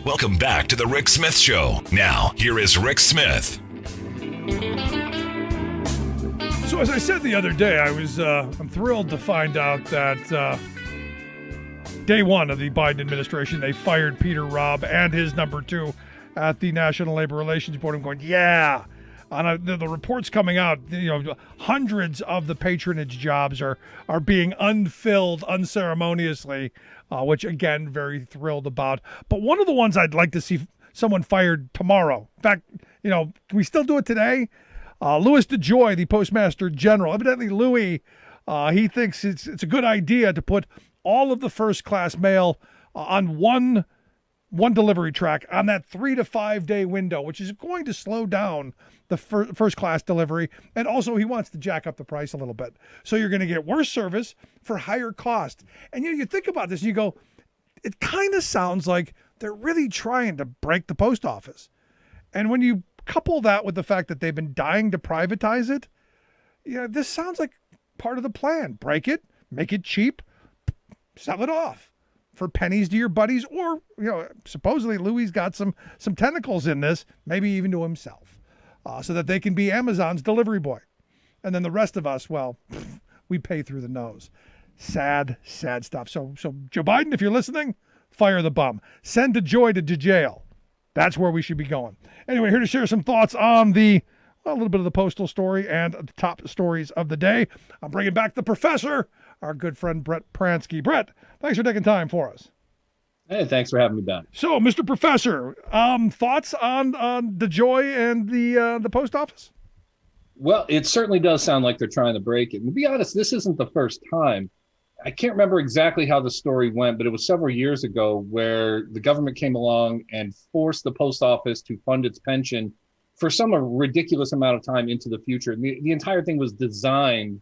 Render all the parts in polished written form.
Welcome back to the Rick Smith Show. Now, here is Rick Smith. So as I said the other day, I'm thrilled to find out that day one of the Biden administration, they fired Peter Robb and his number two at the National Labor Relations Board. I'm going, yeah. The reports coming out, hundreds of the patronage jobs are being unfilled unceremoniously, which, again, very thrilled about. But one of the ones I'd like to see someone fired tomorrow. In fact, can we still do it today? Louis DeJoy, the Postmaster General. Evidently, Louis, he thinks it's a good idea to put all of the first-class mail on one delivery track on that 3 to 5 day window, which is going to slow down the first class delivery. And also he wants to jack up the price a little bit. So you're going to get worse service for higher cost. And you think about this and you go, it kind of sounds like they're really trying to break the post office. And when you couple that with the fact that they've been dying to privatize it, this sounds like part of the plan. Break it, make it cheap, sell it off for pennies to your buddies, or, supposedly Louis got some tentacles in this, maybe even to himself, so that they can be Amazon's delivery boy. And then the rest of us, well, we pay through the nose. Sad, sad stuff. So Joe Biden, if you're listening, fire the bum. Send DeJoy to jail. That's where we should be going. Anyway, here to share some thoughts on a little bit of the postal story and the top stories of the day. I'm bringing back the professor, our good friend Brett Pransky. Brett, thanks for taking time for us. Hey, thanks for having me back. So, Mr. Professor, thoughts on DeJoy and the post office? Well, it certainly does sound like they're trying to break it. And to be honest, this isn't the first time. I can't remember exactly how the story went, but it was several years ago where the government came along and forced the post office to fund its pension for some ridiculous amount of time into the future. The entire thing was designed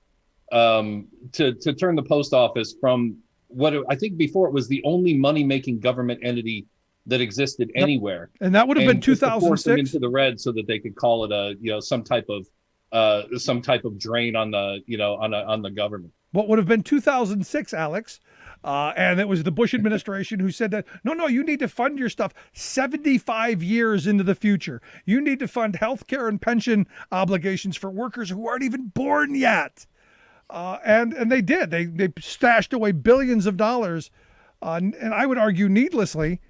to turn the post office from I think before it was the only money-making government entity that existed anywhere. And that would have been 2006. Force them into the red so that they could call it some type of drain on the government. What would have been 2006, Alex? And it was the Bush administration who said that, no, you need to fund your stuff 75 years into the future. You need to fund health care and pension obligations for workers who aren't even born yet. And they did. They stashed away billions of dollars, and I would argue needlessly,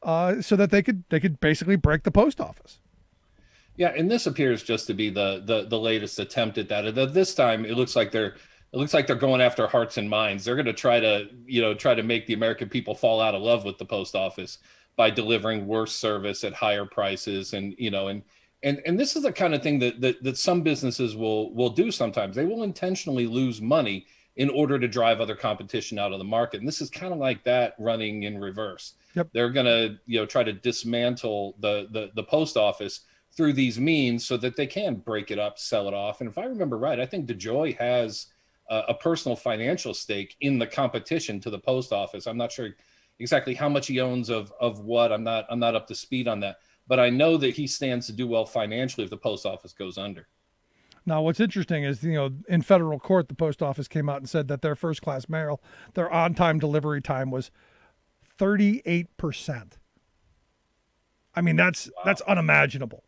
so that they could basically break the post office. Yeah, and this appears just to be the latest attempt at that. This time, it looks like they're going after hearts and minds. They're going to try to make the American people fall out of love with the post office by delivering worse service at higher prices, and this is the kind of thing that some businesses will do sometimes. They will intentionally lose money in order to drive other competition out of the market. And this is kind of like that running in reverse. Yep. They're going to try to dismantle the post office through these means so that they can break it up, sell it off. And if I remember right, I think DeJoy has a personal financial stake in the competition to the post office. I'm not sure exactly how much he owns of what. I'm not up to speed on that. But I know that he stands to do well financially if the post office goes under. Now, what's interesting is, in federal court, the post office came out and said that their first-class mail, their on-time delivery time was 38%. I mean, that's unimaginable.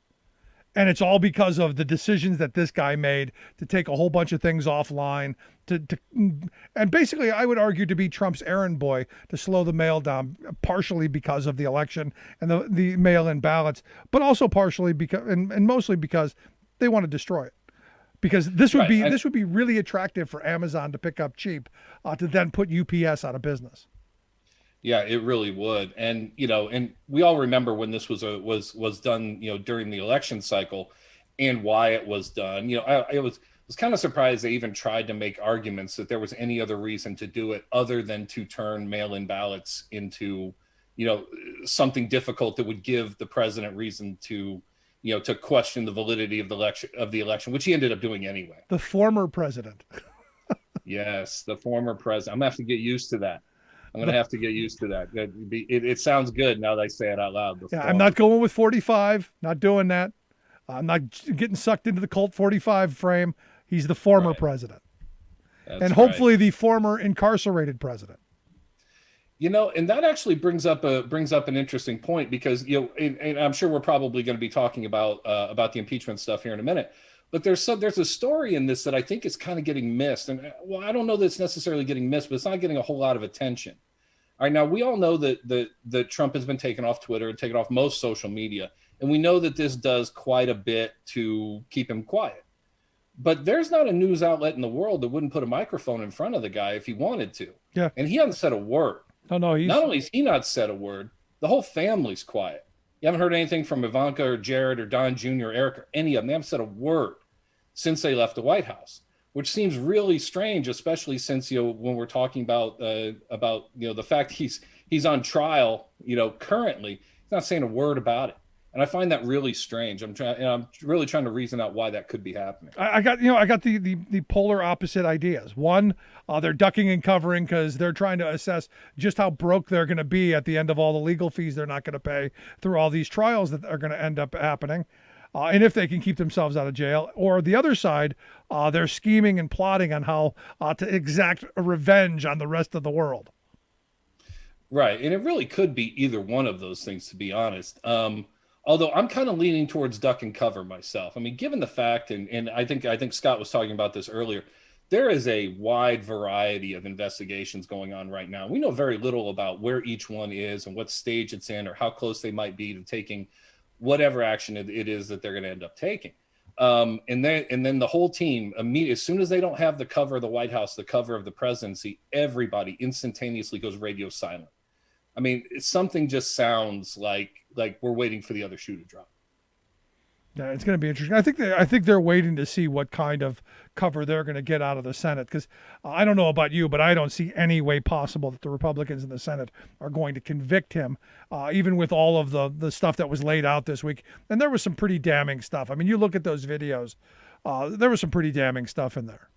And it's all because of the decisions that this guy made to take a whole bunch of things offline, and basically, I would argue, to be Trump's errand boy to slow the mail down, partially because of the election and the mail-in ballots, but also partially because, and mostly because they want to destroy it. Because this would be really attractive for Amazon to pick up cheap, to then put UPS out of business. Yeah, it really would. And, and we all remember when this was done, during the election cycle and why it was done. I was kind of surprised they even tried to make arguments that there was any other reason to do it other than to turn mail-in ballots into, something difficult that would give the president reason to question the validity of the election, which he ended up doing anyway. The former president. Yes, the former president. I'm going to have to get used to that. It sounds good now that I say it out loud. Yeah, I'm not going with 45. Not doing that. I'm not getting sucked into the Colt 45 frame. He's the former president. And hopefully the former incarcerated president. And that actually brings up an interesting point, because and I'm sure we're probably going to be talking about the impeachment stuff here in a minute. But there's a story in this that I think is kind of getting missed, and well, I don't know that it's necessarily getting missed, but it's not getting a whole lot of attention. All right, now we all know that Trump has been taken off Twitter and taken off most social media, and we know that this does quite a bit to keep him quiet. But there's not a news outlet in the world that wouldn't put a microphone in front of the guy if he wanted to. Yeah, and he hasn't said a word. No, not only has he not said a word, the whole family's quiet. You haven't heard anything from Ivanka or Jared or Don Jr. or Eric or any of them. They haven't said a word since they left the White House, which seems really strange, especially since when we're talking about the fact he's on trial, currently. He's not saying a word about it. And I find that really strange. I'm really trying to reason out why that could be happening. I got the polar opposite ideas. One, they're ducking and covering because they're trying to assess just how broke they're going to be at the end of all the legal fees they're not going to pay through all these trials that are going to end up happening. And if they can keep themselves out of jail. Or the other side, they're scheming and plotting on how to exact revenge on the rest of the world. Right. And it really could be either one of those things, to be honest. Although I'm kind of leaning towards duck and cover myself. I mean, given the fact, and I think Scott was talking about this earlier, there is a wide variety of investigations going on right now. We know very little about where each one is and what stage it's in, or how close they might be to taking whatever action it is that they're going to end up taking. And then the whole team, immediately, as soon as they don't have the cover of the White House, the cover of the presidency, everybody instantaneously goes radio silent. I mean, something just sounds like we're waiting for the other shoe to drop. Yeah, it's going to be interesting. I think they're waiting to see what kind of cover they're going to get out of the Senate, because I don't know about you, but I don't see any way possible that the Republicans in the Senate are going to convict him, even with all of the stuff that was laid out this week. And there was some pretty damning stuff. I mean, you look at those videos, there was some pretty damning stuff in there.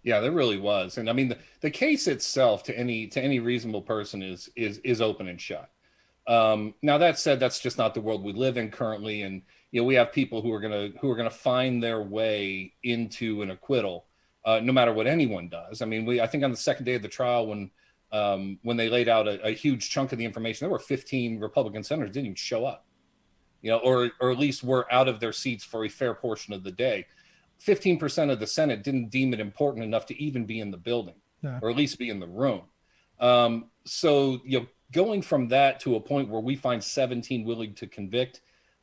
Yeah, there really was. And I mean, the case itself to any reasonable person is open and shut. Now that said, that's just not the world we live in currently. And, we have people who are going to find their way into an acquittal, no matter what anyone does. I mean, I think on the second day of the trial, when they laid out a huge chunk of the information, there were 15 Republican senators didn't even show up, or at least were out of their seats for a fair portion of the day. 15% of the Senate didn't deem it important enough to even be in the building, or at least be in the room. So, going from that to a point where we find 17 willing to convict,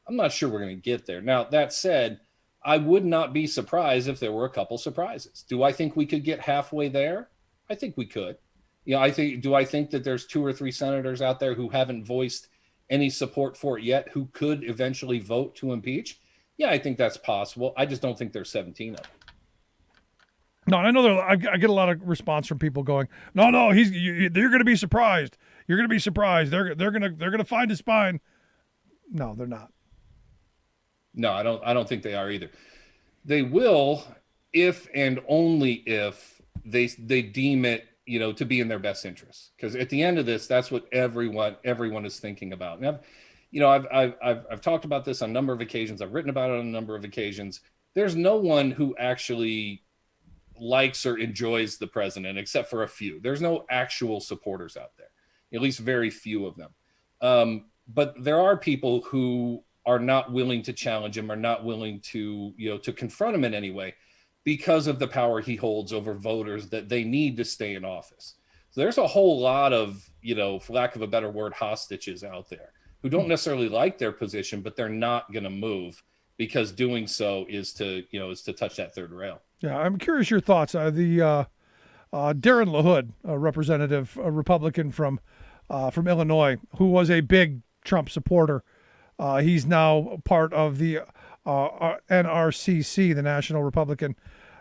I'm not sure we're going to get there. Now, that said, I would not be surprised if there were a couple surprises. Do I think we could get halfway there? I think we could. Do I think that there's 2 or 3 senators out there who haven't voiced any support for it yet, who could eventually vote to impeach? Yeah, I think that's possible. I just don't think there's 17 of them. No, I know I get a lot of response from people going, "No, you're going to be surprised. You're going to be surprised. They're going to find his spine." No, they're not. No, I don't think they are either. They will, if and only if they deem it, to be in their best interest. Because at the end of this, that's what everyone is thinking about. Now, I've talked about this on a number of occasions. I've written about it on a number of occasions. There's no one who actually likes or enjoys the president, except for a few. There's no actual supporters out there, at least very few of them. But there are people who are not willing to challenge him, are not willing to, to confront him in any way, because of the power he holds over voters that they need to stay in office. So there's a whole lot of, for lack of a better word, hostages out there who don't necessarily like their position, but they're not going to move, because doing so is to touch that third rail. Yeah, I'm curious your thoughts. Darren LaHood, a representative, a Republican from Illinois, who was a big Trump supporter, he's now part of the NRCC, the National Republican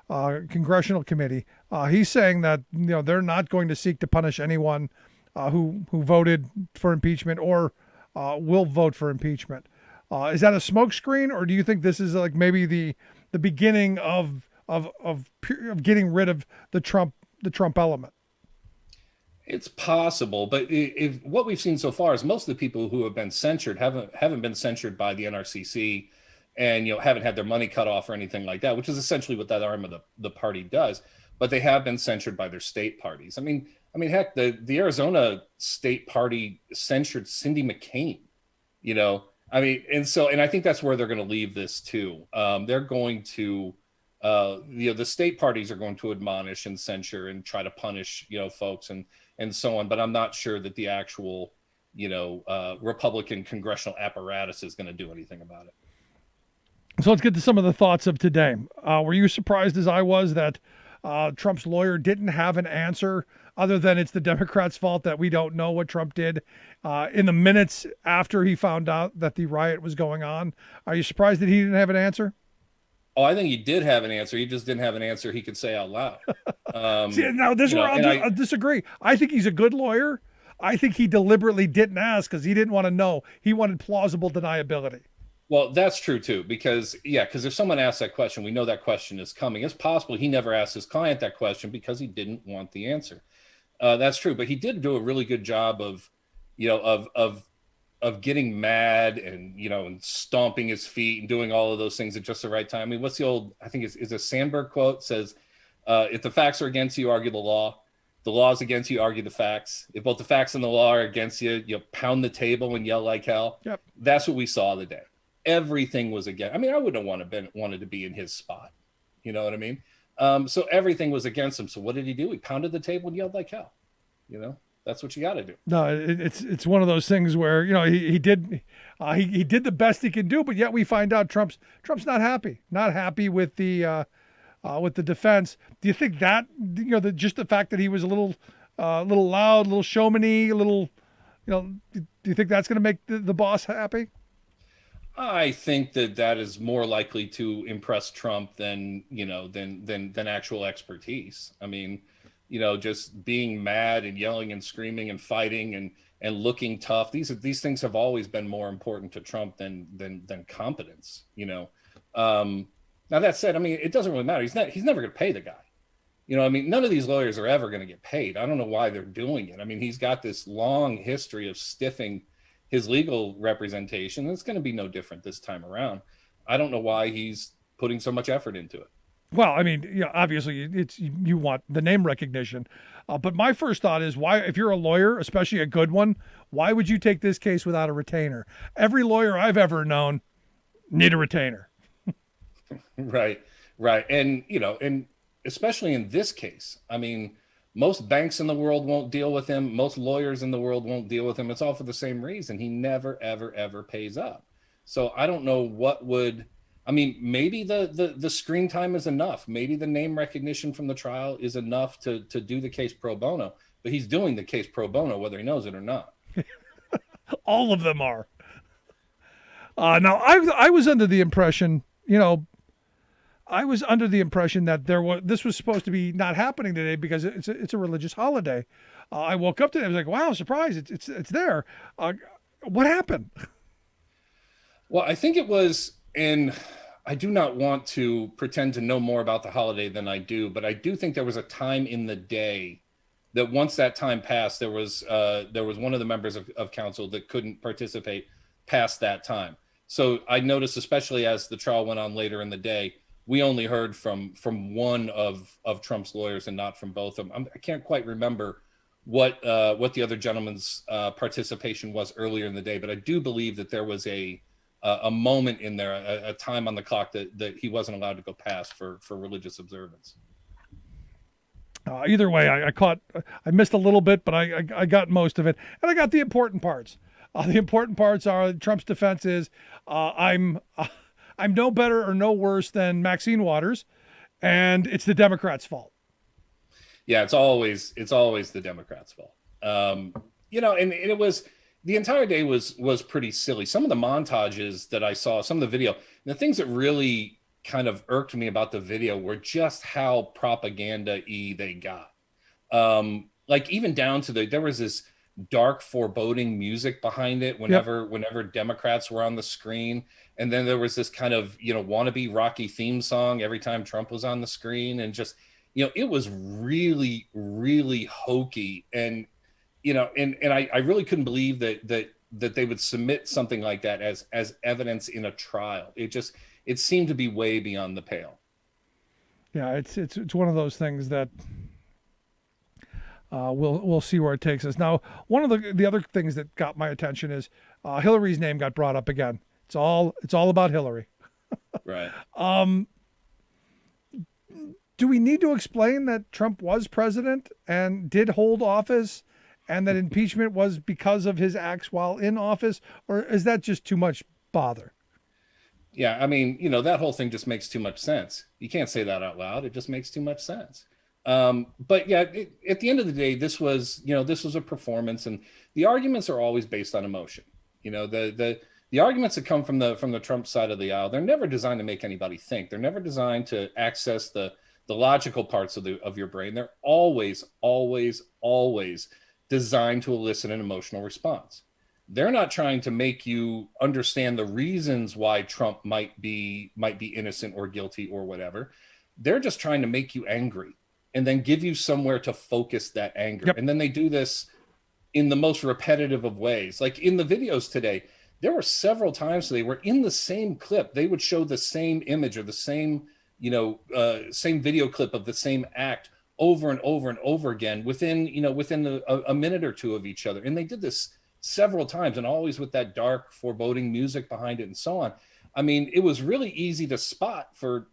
Congressional Committee. He's saying that they're not going to seek to punish anyone who voted for impeachment or will vote for impeachment. Is that a smokescreen, or do you think this is like maybe the beginning of getting rid of the Trump element? It's possible, but if what we've seen so far is most of the people who have been censured haven't been censured by the NRCC, and haven't had their money cut off or anything like that, which is essentially what that arm of the party does. But they have been censured by their state parties. I mean, I mean, heck, the Arizona State Party censured Cindy McCain. I mean, and I think that's where they're going to leave this too. They're going to, the state parties are going to admonish and censure and try to punish, folks and so on. But I'm not sure that the actual, Republican congressional apparatus is going to do anything about it. So let's get to some of the thoughts of today. Were you surprised, as I was, that Trump's lawyer didn't have an answer other than it's the Democrats' fault that we don't know what Trump did in the minutes after he found out that the riot was going on? Are you surprised that he didn't have an answer? Oh, I think he did have an answer. He just didn't have an answer he could say out loud. See, now this is where I'll disagree. I think he's a good lawyer. I think he deliberately didn't ask because he didn't want to know. He wanted plausible deniability. Well, that's true too, because if someone asks that question, we know that question is coming. It's possible he never asked his client that question because he didn't want the answer. That's true, but he did do a really good job of getting mad and stomping his feet and doing all of those things at just the right time. I mean, what's the old? I think is a Sandberg quote says, "If the facts are against you, argue the law. The law is against you, argue the facts. If both the facts and the law are against you, you pound the table and yell like hell." Yep. That's what we saw today. Everything was against. I mean, I wouldn't have wanted to be in his spot. You know what I mean? So everything was against him. So what did he do? He pounded the table and yelled like hell. That's what you got to do. No, it's one of those things where he did the best he can do, but yet we find out Trump's not happy with the defense. Do you think that just the fact that he was a little loud, a little showman-y, a little do you think that's going to make the boss happy? I think that is more likely to impress Trump than actual expertise. I mean, just being mad and yelling and screaming and fighting and looking tough. These things have always been more important to Trump than competence. Now that said, I mean, it doesn't really matter. He's never going to pay the guy. I mean, none of these lawyers are ever going to get paid. I don't know why they're doing it. I mean, he's got this long history of stiffing his legal representation. It's going to be no different this time around. I don't know why he's putting so much effort into it. Well, I mean, obviously you want the name recognition, but my first thought is why, if you're a lawyer, especially a good one, why would you take this case without a retainer? Every lawyer I've ever known need a retainer. Right. And, and especially in this case, I mean, most banks in the world won't deal with him. Most lawyers in the world won't deal with him. It's all for the same reason. He never, ever, ever pays up. So I don't know maybe the screen time is enough. Maybe the name recognition from the trial is enough to do the case pro bono, but he's doing the case pro bono, whether he knows it or not. All of them are. Now I was under the impression, that this was supposed to be not happening today because it's a religious holiday. I woke up today. I was like, wow, surprise! It's there. What happened? Well, I think it was, and I do not want to pretend to know more about the holiday than I do, but I do think there was a time in the day that once that time passed, there was one of the members of council that couldn't participate past that time. So I noticed, especially as the trial went on later in the day, we only heard from one of Trump's lawyers and not from both of them. I can't quite remember what the other gentleman's participation was earlier in the day, but I do believe that there was a moment in there, a time on the clock that he wasn't allowed to go past for religious observance. Either way, I missed a little bit, but I got most of it, and I got the important parts. The important parts are Trump's defense is I'm no better or no worse than Maxine Waters, and it's the Democrats' fault. Yeah, it's always the Democrats' fault. And it was, the entire day was pretty silly. Some of the montages that I saw, some of the video, the things that really kind of irked me about the video were just how propaganda-y they got. Like even down to there was this dark foreboding music behind it whenever Democrats were on the screen. And then there was this kind of, wannabe Rocky theme song every time Trump was on the screen. And just, it was really, really hokey. And, I really couldn't believe that they would submit something like that as evidence in a trial. It seemed to be way beyond the pale. Yeah, it's one of those things that we'll see where it takes us. Now, one of the other things that got my attention is Hillary's name got brought up again. It's all about Hillary. Right. Do we need to explain that Trump was president and did hold office, and that impeachment was because of his acts while in office, or is that just too much bother? Yeah, I mean, that whole thing just makes too much sense. You can't say that out loud. It just makes too much sense. But yeah, at the end of the day, this was a performance, and the arguments are always based on emotion. The arguments that come from the Trump side of the aisle, they're never designed to make anybody think. They're never designed to access the logical parts of your brain. They're always, always, always designed to elicit an emotional response. They're not trying to make you understand the reasons why Trump might be innocent or guilty or whatever. They're just trying to make you angry and then give you somewhere to focus that anger. Yep. And then they do this in the most repetitive of ways. Like in the videos today, there were several times today where in the same clip, they would show the same image or the same, same video clip of the same act over and over and over again within a minute or two of each other. And they did this several times, and always with that dark, foreboding music behind it and so on. I mean, it was really easy to spot for,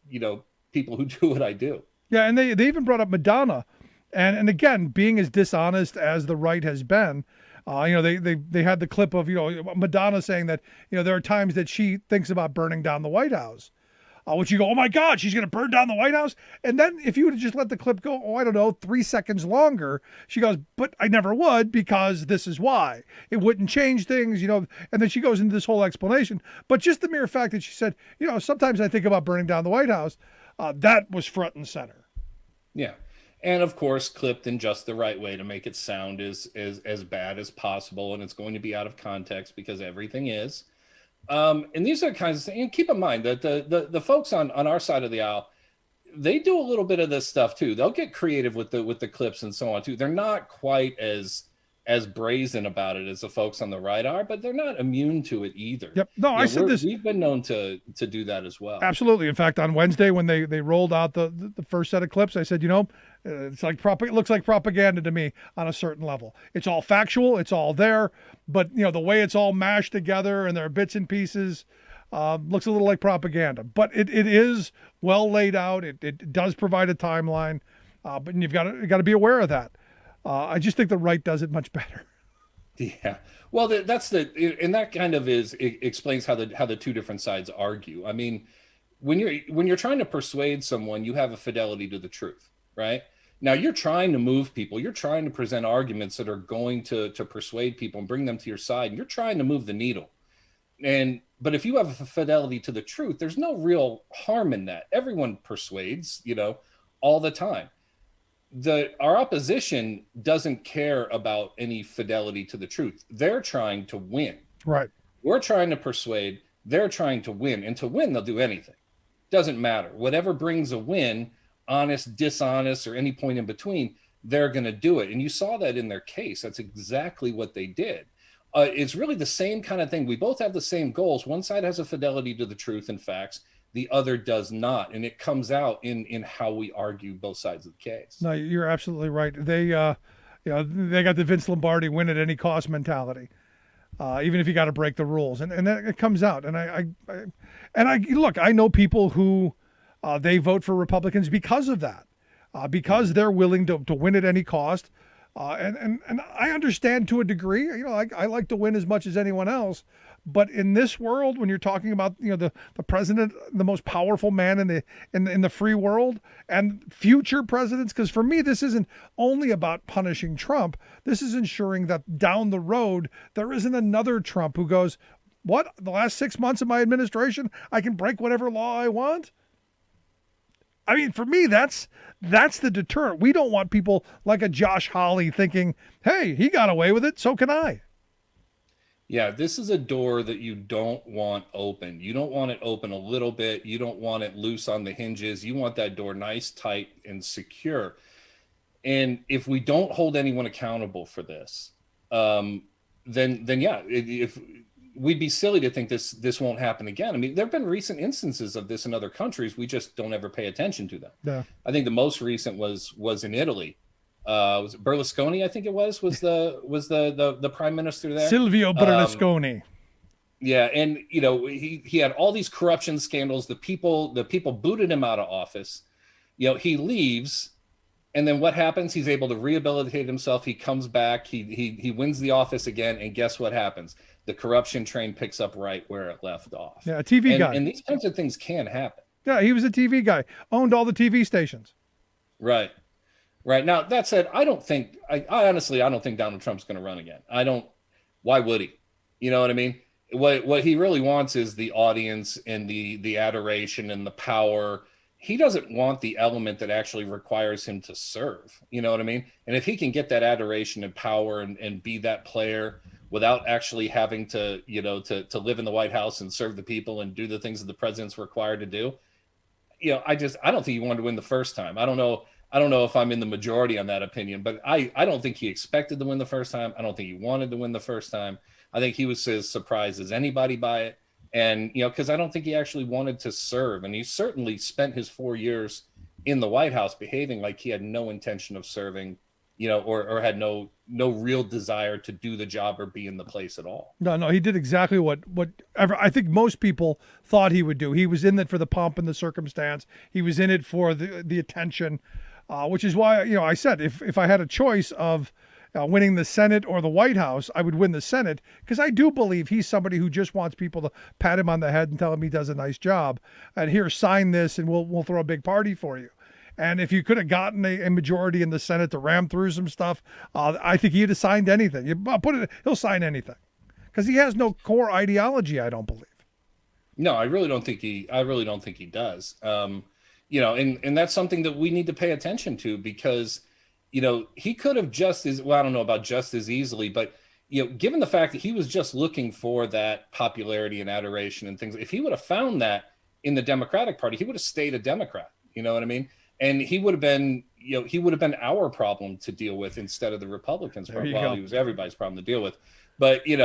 people who do what I do. Yeah, and they even brought up Madonna. And again, being as dishonest as the right has been, they had the clip of, Madonna saying that, there are times that she thinks about burning down the White House. Which you go, oh my God, she's going to burn down the White House. And then if you would have just let the clip go, 3 seconds longer, she goes, but I never would, because this is why. It wouldn't change things, and then she goes into this whole explanation. But just the mere fact that she said, sometimes I think about burning down the White House, that was front and center. Yeah. And of course, clipped in just the right way to make it sound as bad as possible. And it's going to be out of context, because everything is. And these are kinds of things. And keep in mind that the folks on our side of the aisle, they do a little bit of this stuff too. They'll get creative with the clips and so on too. They're not quite as brazen about it as the folks on the right are, but they're not immune to it either. Yep. No, I said this. We've been known to do that as well. Absolutely. In fact, on Wednesday when they rolled out the first set of clips, I said, it looks like propaganda to me on a certain level. It's all factual, it's all there, but the way it's all mashed together and there are bits and pieces, looks a little like propaganda. But it is well laid out. It does provide a timeline, but you've got to be aware of that. I just think the right does it much better. Yeah. Well, and that kind of explains how the two different sides argue. I mean, when you're trying to persuade someone, you have a fidelity to the truth, right? Now you're trying to move people. You're trying to present arguments that are going to persuade people and bring them to your side. And you're trying to move the needle. But if you have a fidelity to the truth, there's no real harm in that. Everyone persuades, all the time. Our opposition doesn't care about any fidelity to the truth. They're trying to win. Right. We're trying to persuade. They're trying to win. And to win, they'll do anything. Doesn't matter. Whatever brings a win, honest, dishonest, or any point in between, they're going to do it. And you saw that in their case. That's exactly what they did. It's really the same kind of thing. We both have the same goals. One side has a fidelity to the truth and facts. The other does not. And it comes out in how we argue both sides of the case. No, you're absolutely right. They got the Vince Lombardi win at any cost mentality, even if you got to break the rules. And that it comes out. And I look, I know people who they vote for Republicans because of that, because they're willing to win at any cost. And I understand to a degree, I like to win as much as anyone else. But in this world, when you're talking about, the president, the most powerful man in the free world, and future presidents, because for me, this isn't only about punishing Trump. This is ensuring that down the road, there isn't another Trump who goes, what, the last 6 months of my administration, I can break whatever law I want? I mean, for me, that's the deterrent. We don't want people like a Josh Hawley thinking, hey, he got away with it, so can I. Yeah, this is a door that you don't want open. You don't want it open a little bit. You don't want it loose on the hinges. You want that door nice, tight, and secure. And if we don't hold anyone accountable for this, then yeah, if we'd be silly to think this won't happen again. I mean, there have been recent instances of this in other countries. We just don't ever pay attention to them. Yeah. I think the most recent was in Italy. was it Berlusconi, I think it was the prime minister there. Silvio Berlusconi. Yeah, and he had all these corruption scandals. The people booted him out of office. He leaves, and then what happens? He's able to rehabilitate himself. He comes back. He wins the office again, and guess what happens? The corruption train picks up right where it left off. Yeah, a TV guy. And these kinds of things can happen. Yeah, he was a TV guy. Owned all the TV stations. Right. Now, that said, I honestly don't think Donald Trump's going to run again. Why would he? You know what I mean? What he really wants is the audience and the adoration and the power. He doesn't want the element that actually requires him to serve. You know what I mean? And if he can get that adoration and power and be that player without actually having to live in the White House and serve the people and do the things that the president's required to do, I don't think he wanted to win the first time. I don't know if I'm in the majority on that opinion, but I don't think he expected to win the first time. I don't think he wanted to win the first time. I think he was as surprised as anybody by it. And, because I don't think he actually wanted to serve. And he certainly spent his 4 years in the White House behaving like he had no intention of serving, or had no real desire to do the job or be in the place at all. No, he did exactly whatever I think most people thought he would do. He was in it for the pomp and the circumstance. He was in it for the attention, which is why, I said if I had a choice of winning the Senate or the White House, I would win the Senate, because I do believe he's somebody who just wants people to pat him on the head and tell him he does a nice job. And here, sign this and we'll throw a big party for you. And if you could have gotten a majority in the Senate to ram through some stuff, I think he'd have signed anything. He'll sign anything, because he has no core ideology, I don't believe. No, I really don't think he does. And that's something that we need to pay attention to, because he could have I don't know about just as easily, but given the fact that he was just looking for that popularity and adoration and things, if he would have found that in the Democratic Party, he would have stayed a Democrat. You know what I mean? And he would have been our problem to deal with instead of the Republicans' problem. Well, he was everybody's problem to deal with, but he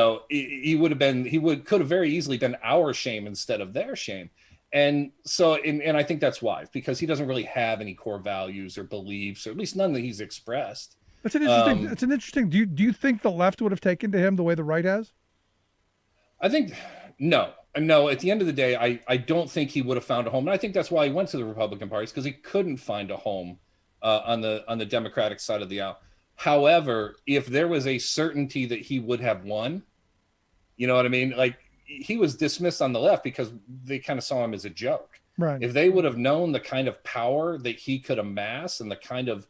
could have very easily been our shame instead of their shame. And so, and I think that's wise, because he doesn't really have any core values or beliefs, or at least none that he's expressed. That's an interesting. Do you think the left would have taken to him the way the right has? I think no. At the end of the day, I don't think he would have found a home, and I think that's why he went to the Republican Party, because he couldn't find a home on the Democratic side of the aisle. However, if there was a certainty that he would have won, you know what I mean? Like, he was dismissed on the left because they kind of saw him as a joke. Right. If they would have known the kind of power that he could amass and the kind of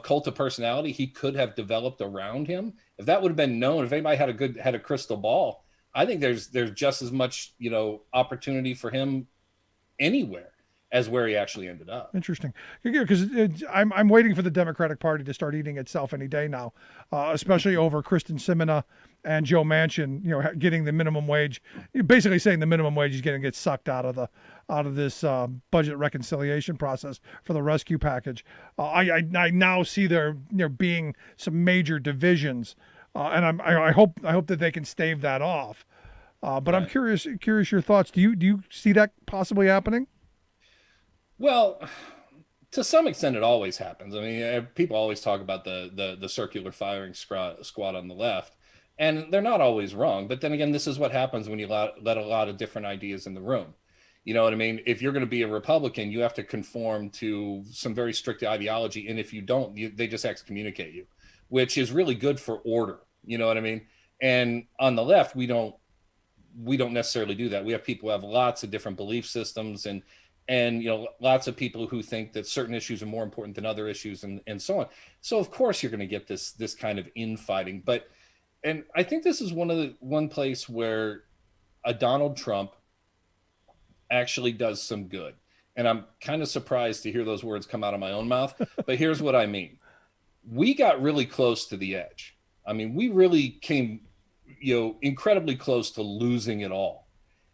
cult of personality he could have developed around him, if that would have been known, if anybody had a crystal ball, I think there's just as much, opportunity for him anywhere as where he actually ended up. Interesting, because I'm waiting for the Democratic Party to start eating itself any day now, especially over Kristen Sinema and Joe Manchin, getting the minimum wage, basically saying the minimum wage is going to get sucked out of this budget reconciliation process for the rescue package. I now see there being some major divisions, and I hope that they can stave that off. But right. I'm curious your thoughts. Do you see that possibly happening? Well, to some extent, it always happens. I mean, people always talk about the circular firing squad on the left, and they're not always wrong. But then again, this is what happens when you let a lot of different ideas in the room. You know what I mean? If you're going to be a Republican, you have to conform to some very strict ideology, and if you don't, they just excommunicate you, which is really good for order. You know what I mean? And on the left, we don't necessarily do that. We have people who have lots of different belief systems and lots of people who think that certain issues are more important than other issues and so on. So of course you're going to get this kind of infighting. And I think this is one place where a Donald Trump actually does some good. And I'm kind of surprised to hear those words come out of my own mouth, but here's what I mean. We got really close to the edge. I mean, we really came, incredibly close to losing it all.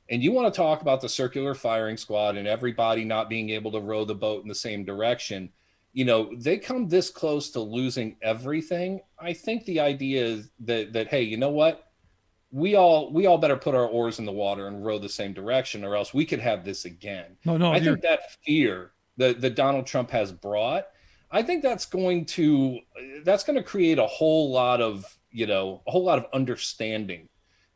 And you want to talk about the circular firing squad and everybody not being able to row the boat in the same direction. They come this close to losing everything. I think the idea is that hey, you know what? We all better put our oars in the water and row the same direction, or else we could have this again. No, I think that fear that Donald Trump has brought, I think that's going to create a whole lot of understanding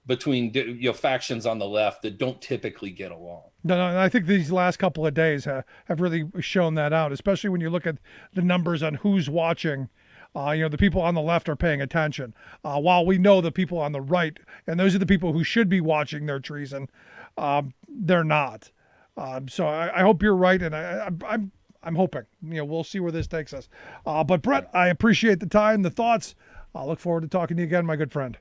between factions on the left that don't typically get along. No, I think these last couple of days have really shown that out, especially when you look at the numbers on who's watching. The people on the left are paying attention, while we know the people on the right, and those are the people who should be watching their treason, they're not. So I hope you're right, and I'm hoping. We'll see where this takes us. But Brett, I appreciate the time, the thoughts. I look forward to talking to you again, my good friend.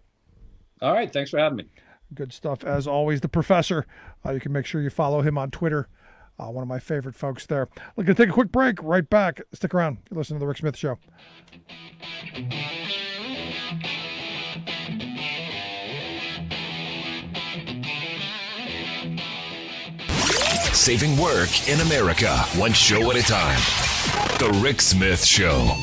All right, thanks for having me. Good stuff as always. The Professor. You can make sure you follow him on Twitter. One of my favorite folks there. We're going to take a quick break. Right back. Stick around. You're listening to The Rick Smith Show. Saving work in America, one show at a time. The Rick Smith Show.